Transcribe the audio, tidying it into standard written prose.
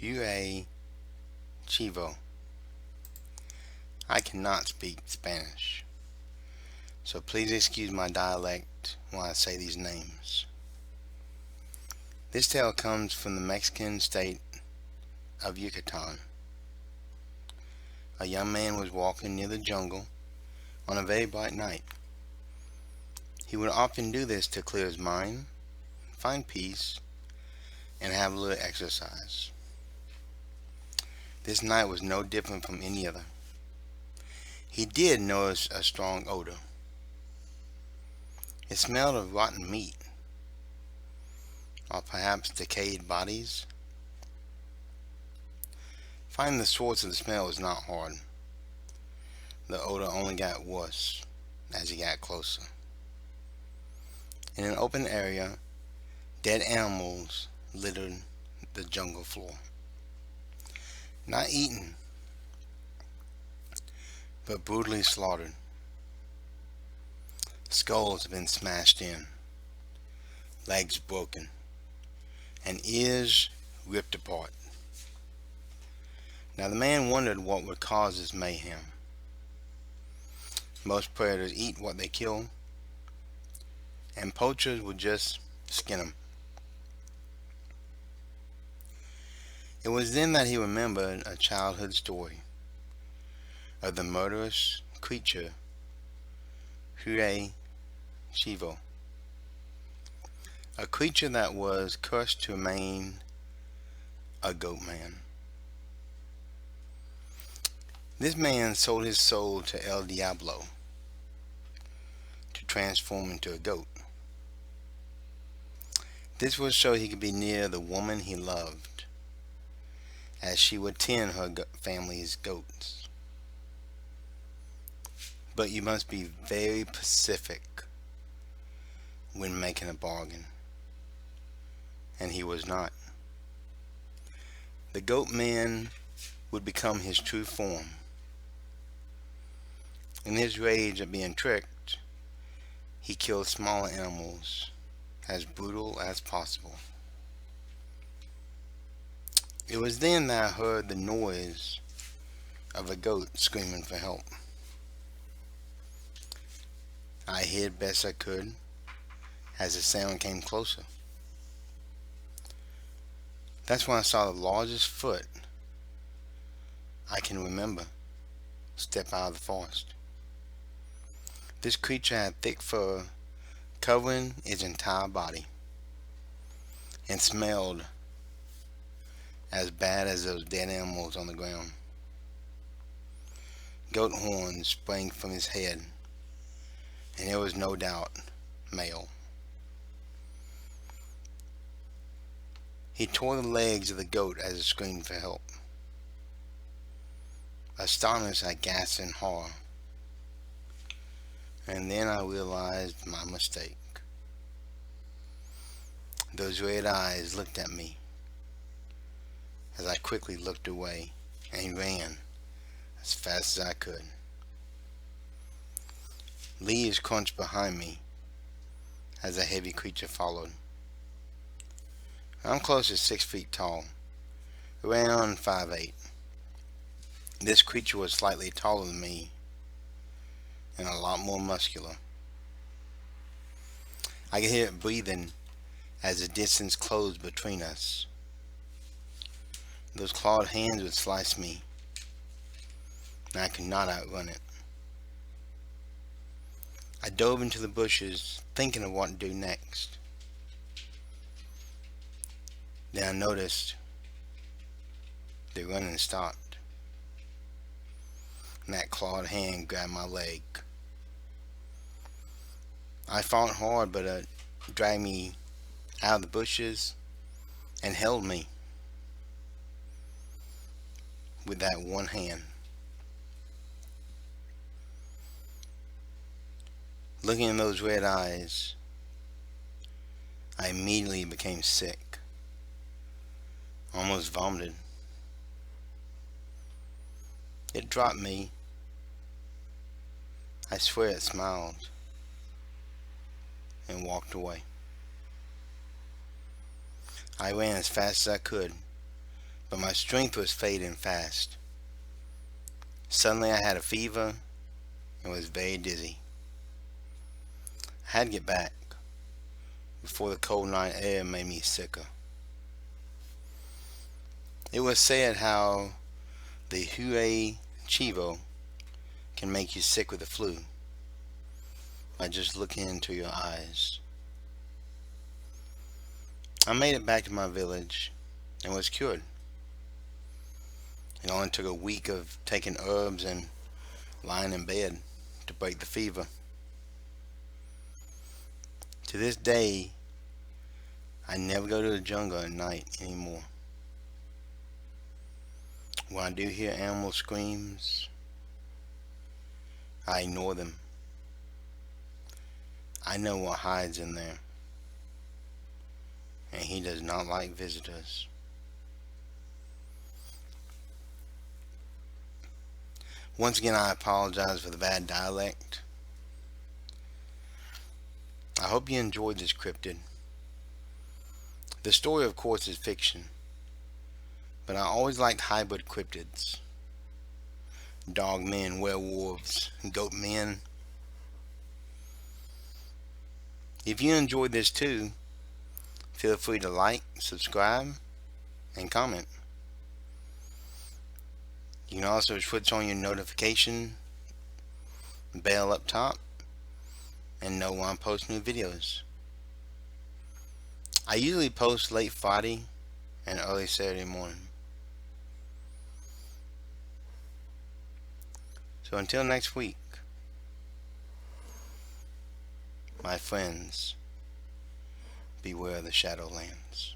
Huay Chivo. I cannot speak Spanish, so please excuse my dialect when I say these names. This tale comes from the Mexican state of Yucatan. A young man was walking near the jungle on a very bright night. He would often do this to clear his mind, find peace, and have a little exercise. This night was no different from any other. He did notice a strong odor. It smelled of rotten meat, or perhaps decayed bodies. Finding the source of the smell was not hard. The odor only got worse as he got closer. In an open area, dead animals littered the jungle floor. Not eaten, but brutally slaughtered. Skulls had been smashed in, legs broken, and ears ripped apart. Now the man wondered what would cause this mayhem. Most predators eat what they kill, and poachers would just skin them. It was then that he remembered a childhood story of the murderous creature Huay Chivo, a creature that was cursed to remain a goatman. This man sold his soul to El Diablo to transform into a goat. This was so he could be near the woman he loved, as she would tend her family's goats. But you must be very specific when making a bargain, and he was not. The goat man would become his true form. In his rage at being tricked, he killed smaller animals as brutal as possible. It was then that I heard the noise of a goat screaming for help. I hid best I could as the sound came closer. That's when I saw the largest foot I can remember step out of the forest. This creature had thick fur covering its entire body and smelled as bad as those dead animals on the ground. Goat horns sprang from his head, and there was no doubt male. He tore the legs of the goat as it screamed for help. Astonished, I gasped in horror, and then I realized my mistake. Those red eyes looked at me as I quickly looked away and ran as fast as I could. Leaves crunched behind me as the heavy creature followed. I'm close to 6 feet tall, around 5'8". This creature was slightly taller than me and a lot more muscular. I could hear it breathing as the distance closed between us. Those clawed hands would slice me, and I could not outrun it. I dove into the bushes, thinking of what to do next. Then I noticed the running stopped, and that clawed hand grabbed my leg. I fought hard, but it dragged me out of the bushes and held me with that one hand. Looking in those red eyes, I immediately became sick, almost vomited. It dropped me. I swear it smiled and walked away. I ran as fast as I could, but my strength was fading fast. Suddenly I had a fever and was very dizzy. I had to get back before the cold night air made me sicker. It was said how the Huay Chivo can make you sick with the flu by just looking into your eyes. I made it back to my village and was cured. It only took a week of taking herbs and lying in bed to break the fever. To this day, I never go to the jungle at night anymore. When I do hear animal screams, I ignore them. I know what hides in there, and he does not like visitors. Once again, I apologize for the bad dialect. I hope you enjoyed this cryptid. The story, of course, is fiction, but I always liked hybrid cryptids. Dogmen, werewolves, goatmen. If you enjoyed this too, feel free to like, subscribe, and comment. You can also switch on your notification bell up top and know when I post new videos. I usually post late Friday and early Saturday morning. So until next week, my friends, beware the Shadowlands.